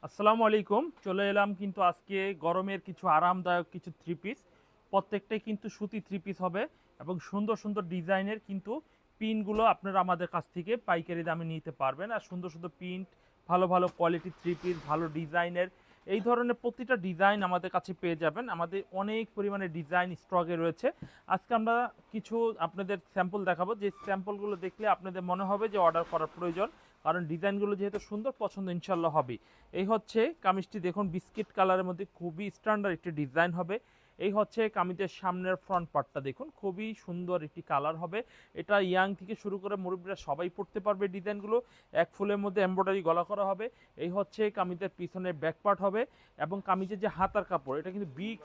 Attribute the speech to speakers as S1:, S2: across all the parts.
S1: আসসালামু আলাইকুম। চলে এলাম কিন্তু আজকে গরমের কিছু আরামদায়ক কিছু থ্রি পিস। প্রত্যেকটাই কিন্তু সুতি থ্রি পিস হবে এবং সুন্দর সুন্দর ডিজাইনের কিন্তু পিনগুলো আপনারা আমাদের কাছ থেকে পাইকারি দামে নিতে পারবেন। আর সুন্দর সুন্দর প্রিন্ট, ভালো ভালো কোয়ালিটির থ্রি পিস, ভালো ডিজাইনের এই ধরনের প্রতিটা ডিজাইন আমাদের কাছে পেয়ে যাবেন। আমাদের অনেক পরিমাণে ডিজাইন স্টকে রয়েছে। আজকে আমরা কিছু আপনাদের স্যাম্পল দেখাবো, যে স্যাম্পলগুলো দেখলে আপনাদের মনে হবে যে অর্ডার করার প্রয়োজন, কারণ ডিজাইনগুলো যেহেতু সুন্দর, পছন্দ ইনশাল্লাহ হবে। এই হচ্ছে কামিজটি, দেখুন বিস্কিট কালারের মধ্যে খুবই স্ট্যান্ডার্ড একটি ডিজাইন হবে। এই হচ্ছে কামিজের সামনের ফ্রন্ট পার্টটা, দেখুন খুবই সুন্দর একটি কালার হবে। এটা ইয়াং থেকে শুরু করে মুরব্বীরা সবাই পড়তে পারবে। ডিজাইনগুলো এক ফুলের মধ্যে এমব্রয়ডারি গলা করা হবে। এই হচ্ছে কামিজের পিছনের ব্যাক পার্ট হবে এবং কামিজের যে হাতার কাপড়, এটা কিন্তু বিগ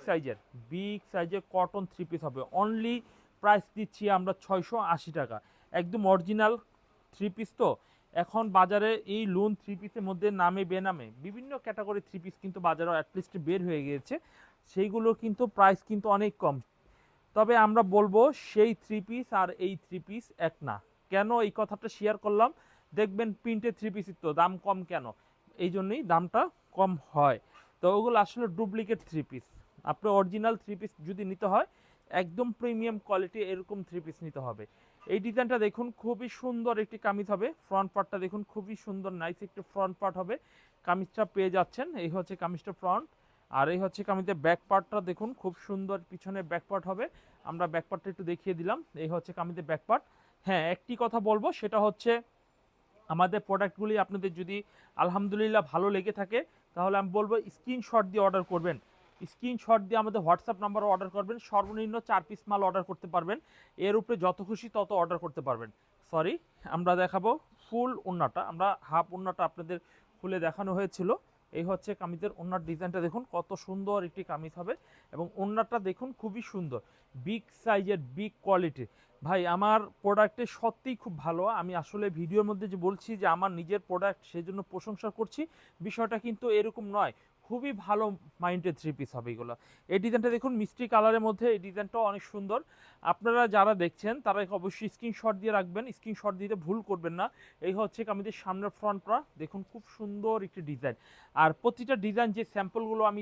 S1: সাইজের কটন থ্রি পিস হবে। অনলি প্রাইস দিচ্ছি আমরা 680 টাকা। একদম অরিজিনাল থ্রি পিস। তো এখন বাজারে এই লোন থ্রি পিসের মধ্যে নামে বেনামে বিভিন্ন ক্যাটাগরি থ্রি পিস কিন্তু বাজারে অ্যাটলিস্ট বের হয়ে গিয়েছে, সেইগুলো কিন্তু প্রাইস কিন্তু অনেক কম। তবে আমরা বলবো সেই থ্রি পিস আর এই থ্রি পিস এক না। কেন এই কথাটা শেয়ার করলাম, দেখবেন প্রিন্টের থ্রি পিসের তো দাম কম কেন, এই জন্যই দামটা কম হয়। তো ওগুলো আসলে ডুপ্লিকেট থ্রি পিস। আপনি অরিজিনাল থ্রি পিস যদি নিতে হয়, একদম প্রিমিয়াম কোয়ালিটি এরকম থ্রি পিস নিতে হবে। এই ডিজাইনটা দেখুন খুবই সুন্দর একটি কামিজ হবে। ফ্রন্ট পার্টটা দেখুন খুবই সুন্দর নাইস একটি ফ্রন্ট পার্ট হবে। কামিজটা পেয়ে যাচ্ছেন, এই হচ্ছে কামিজটা ফ্রন্ট। আর এই হচ্ছে কামিজের ব্যাক পার্টটা দেখুন খুব সুন্দর, পিছনে ব্যাক পার্ট হবে। আমরা ব্যাক পার্টটা একটু দেখিয়ে দিলাম। এই হচ্ছে কামিজের ব্যাক পার্ট। হ্যাঁ, একটি কথা বলবো, সেটা হচ্ছে আমাদের প্রোডাক্টগুলি আপনাদের যদি আলহামদুলিল্লাহ ভালো লেগে থাকে, তাহলে আমি বলবো স্ক্রিনশট দিয়ে অর্ডার করবেন। স্ক্রিনশট দিয়ে আমাদের হোয়াটসঅ্যাপ নাম্বারে অর্ডার করবেন। সর্বনিম্ন 4 পিস মাল অর্ডার করতে পারবেন। এর উপরে যত খুশি তত অর্ডার করতে পারবেন। সরি, আমরা দেখাবো ফুল ওন্নাটা। আমরা হাফ ওন্নাটা আপনাদের খুলে দেখানো হয়েছিল। এই হচ্ছে কামিজের ওন্নার ডিজাইনটা, দেখুন কত সুন্দর একটি কামিজ হবে এবং ওন্নাটা দেখুন খুবই সুন্দর, বিগ সাইজের, বিগ কোয়ালিটির। ভাই আমার প্রোডাক্টে সত্যিই খুব ভালো। আমি আসলে ভিডিওর মধ্যে যে বলছি যে আমার নিজের প্রোডাক্ট, সেজন্য প্রশংসা করছি, বিষয়টা কিন্তু এরকম নয়। খুবই ভালো মাইন্ডের থ্রি পিস হবে এগুলো। এই ডিজাইনটা দেখুন মিষ্টি কালারের মধ্যে, এই ডিজাইনটাও অনেক সুন্দর। আপনারা যারা দেখছেন তারা অবশ্যই স্ক্রিনশট দিয়ে রাখবেন, স্ক্রিনশট দিতে ভুল করবেন না। এই হচ্ছে আমাদের সামনের ফ্রন্টটা, দেখুন খুব সুন্দর একটি ডিজাইন। আর প্রতিটা ডিজাইন যে স্যাম্পলগুলো আমি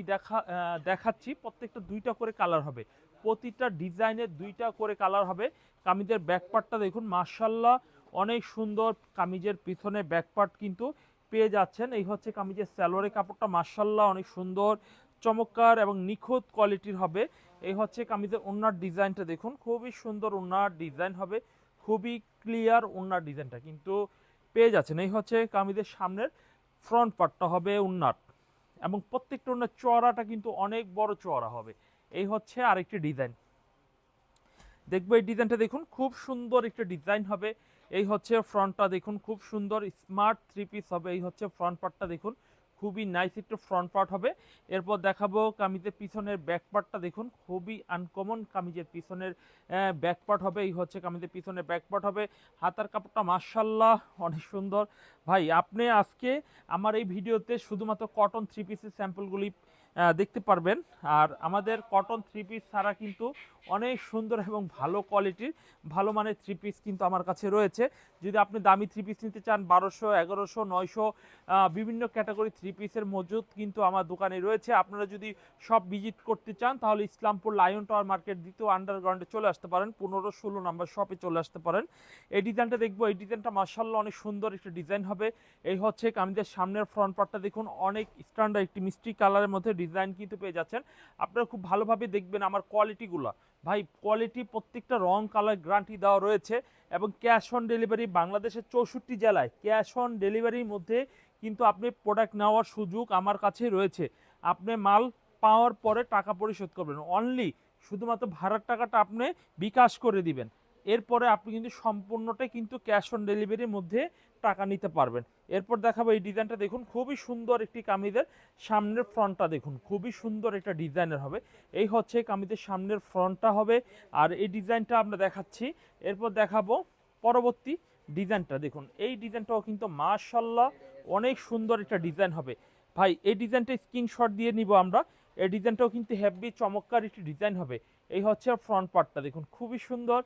S1: দেখাচ্ছি, প্রত্যেকটা দুইটা করে কালার হবে। প্রতিটা ডিজাইনের দুইটা করে কালার হবে। কামিজের ব্যাকপার্টটা দেখুন মাশাল্লাহ অনেক সুন্দর। কামিজের পিছনে ব্যাকপার্ট কিন্তু পেয়ে যাচ্ছেন। এই হচ্ছে কামিজের সালোয়ারের কাপড়টা মাশাল্লাহ অনেক সুন্দর, চমৎকার এবং নিখুঁত কোয়ালিটির হবে। এই হচ্ছে কামিজের ওন্নার ডিজাইনটা, দেখুন খুবই সুন্দর ওন্নার ডিজাইন হবে। খুবই ক্লিয়ার ওন্নার ডিজাইনটা কিন্তু পেয়ে যাচ্ছেন। এই হচ্ছে কামিজের সামনের ফ্রন্ট পার্টটা হবে ওন্নার, এবং প্রত্যেকটা ওন্নার চওড়াটা কিন্তু অনেক বড় চওড়া হবে। এই হচ্ছে আরেকটি ডিজাইন, দেখবো এই ডিজাইনটা দেখুন খুব সুন্দর একটা ডিজাইন হবে। এই হচ্ছে ফ্রন্টটা দেখুন খুব সুন্দর স্মার্ট থ্রি পিস হবে। এই হচ্ছে ফ্রন্ট পার্টটা দেখুন খুবই নাইস একটা ফ্রন্ট পার্ট হবে। এরপর দেখাবো কামিজের পিছনের ব্যাক পার্টটা, দেখুন খুবই আনকমন কামিজের পিছনের ব্যাক পার্ট হবে। এই হচ্ছে কামিজের পিছনের ব্যাক পার্ট হবে। হাতার কাপড়টা মাশাল্লাহ অনেক সুন্দর। ভাই আপনি আজকে আমার এই ভিডিওতে শুধুমাত্র কটন থ্রি পিসের স্যাম্পলগুলি দেখতে পারবেন। আর আমাদের কটন থ্রি পিস ছাড়া কিন্তু অনেক সুন্দর এবং ভালো কোয়ালিটির, ভালো মানের থ্রি পিস কিন্তু আমার কাছে রয়েছে। যদি আপনি দামি থ্রি পিস নিতে চান, 1200, 1100, 900 বিভিন্ন ক্যাটাগরি থ্রি পিসের মজুদ কিন্তু আমার দোকানে রয়েছে। আপনারা যদি সব ভিজিট করতে চান, তাহলে ইসলামপুর লায়ন টাওয়ার মার্কেট দ্বিতীয় আন্ডারগ্রাউন্ডে চলে আসতে পারেন, 15-16 নাম্বার শপে চলে আসতে পারেন। এই ডিজাইনটা দেখবো, এই ডিজাইনটা মাশাআল্লাহ অনেক সুন্দর একটা ডিজাইন হবে। এই হচ্ছে কামিজের সামনের ফ্রন্ট পার্টটা, দেখুন অনেক স্ট্যান্ডার্ড একটি মিষ্টি কালারের মধ্যে ডিজাইন কিন্তু পেয়ে যাচ্ছেন। আপনারা খুব ভালোভাবে দেখবেন আমার কোয়ালিটিগুলো। ভাই কোয়ালিটি প্রত্যেকটা রং কালার গ্যারান্টি দেওয়া রয়েছে এবং ক্যাশ অন ডেলিভারি বাংলাদেশের 64 জেলায় ক্যাশ অন ডেলিভারির মধ্যে কিন্তু আপনি প্রোডাক্ট নেওয়ার সুযোগ আমার কাছে রয়েছে। আপনি মাল পাওয়ার পরে টাকা পরিশোধ করবেন, অনলি শুধুমাত্র ভাড়ার টাকাটা আপনি বিকাশ করে দিবেন। এরপরে আপনি কিন্তু সম্পূর্ণটাই কিন্তু ক্যাশ অন ডেলিভারির মধ্যে টাকা নিতে পারবেন। এরপর দেখাবো এই ডিজাইনটা, দেখুন খুবই সুন্দর একটি কামিজের সামনের ফ্রন্টটা, দেখুন খুবই সুন্দর একটা ডিজাইনের হবে। এই হচ্ছে কামিজের সামনের ফ্রন্টটা হবে। আর এই ডিজাইনটা আমরা দেখাচ্ছি। এরপর দেখাবো পরবর্তী ডিজাইনটা, দেখুন এই ডিজাইনটাও কিন্তু মাশাল্লাহ অনেক সুন্দর একটা ডিজাইন হবে। ভাই এই ডিজাইনটা স্ক্রিনশট দিয়ে নিব আমরা। এই ডিজাইনটাও কিন্তু হেভি চমৎকার একটি ডিজাইন হবে। এই হচ্ছে ফ্রন্ট পার্টটা, দেখুন খুবই সুন্দর।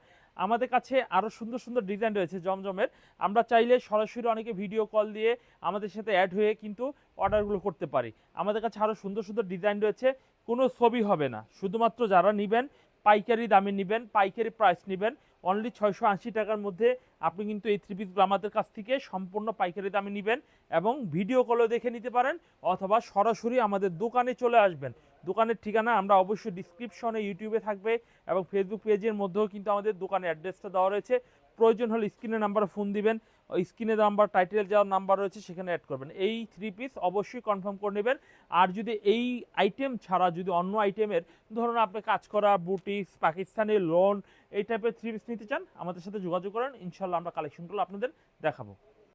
S1: আমাদের কাছে আরও সুন্দর সুন্দর ডিজাইন রয়েছে জমজমের। আমরা চাইলে সরাসরি অনেকে ভিডিও কল দিয়ে আমাদের সাথে অ্যাড হয়ে কিন্তু অর্ডারগুলো করতে পারি। আমাদের কাছে আরও সুন্দর সুন্দর ডিজাইন রয়েছে, কোনো ছবি হবে না, শুধুমাত্র যারা নেবেন পাইকারি দামে নেবেন, পাইকারি প্রাইস নেবেন, অনলি 680 টাকার মধ্যে আপনি কিন্তু এই থ্রি পিসগুলো আমাদের কাছ থেকে সম্পূর্ণ পাইকারি দামে নেবেন এবং ভিডিও কলও দেখে নিতে পারেন অথবা সরাসরি আমাদের দোকানে চলে আসবেন। দোকানের ঠিকানা আমরা অবশ্যই ডিসক্রিপশনে ইউটিউবে থাকবে এবং ফেসবুক পেজের মধ্যেও কিন্তু আমাদের দোকানের অ্যাড্রেসটা দেওয়া রয়েছে। প্রয়োজন হলে স্ক্রিনের নাম্বারে ফোন দিবেন, ওই স্ক্রিনের নাম্বার টাইটেল যাওয়ার নাম্বার রয়েছে সেখানে অ্যাড করবেন। এই থ্রি পিস অবশ্যই কনফার্ম করে নেবেন। আর যদি এই আইটেম ছাড়া যদি অন্য আইটেমের ধরুন আপনি কাজ করা বুটিক্স, পাকিস্তানি লোন এই টাইপের থ্রি পিস নিতে চান, আমাদের সাথে যোগাযোগ করেন, ইনশাল্লাহ আমরা কালেকশনগুলো আপনাদের দেখাবো।